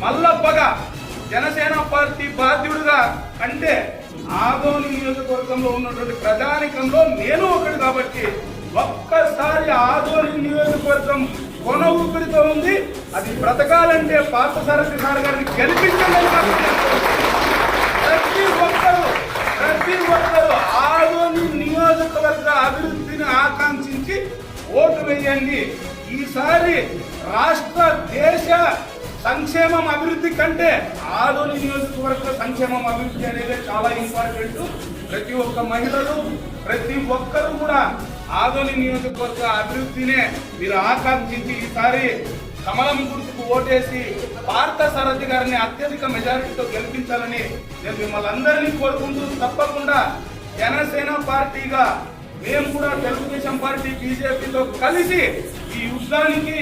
మల్లప్పగా Janasena party బాధ్యుడిగా అంటే ఆదోని నియోజకవర్గంలో ఉన్నటువంటి ప్రజానికంలో నేను ఒకటి కాబట్టి ఒక్కసారి ఆదోని నియోజకవర్గం కొన ఊపిరితో ఉంది. అది బ్రతకాలంటే పార్థసారథి సార్ గారిని గెలిపించాలని ప్రతి ఒక్కరు ఆదోని నియోజకవర్గ అభివృద్ధిని ఆకాంక్షించి ఓటు వేయండి. ఈసారి రాష్ట్ర దేశ సంక్షేమం అభివృద్ధి కంటే ఆదోని నియోజకవర్గ సంక్షేమం అభివృద్ధి అనేది చాలా ఇంపార్టెంట్. ప్రతి ఒక్క మహిళలు ప్రతి ఒక్కరు కూడా ఆదోని నియోజకవర్గ అభివృద్ధినే మీరు ఆకాంక్షించి ఈసారి కమలం గుర్తుకు ఓటేసి పార్థసారథి గారిని అత్యధిక మెజారిటీతో గెలిపించాలని నేను మిమ్మల్ని అందరినీ కోరుకుంటూ, తప్పకుండా జనసేన పార్టీగా మేము కూడా తెలుగుదేశం పార్టీ బీజేపీతో కలిసి ఈ యుద్ధానికి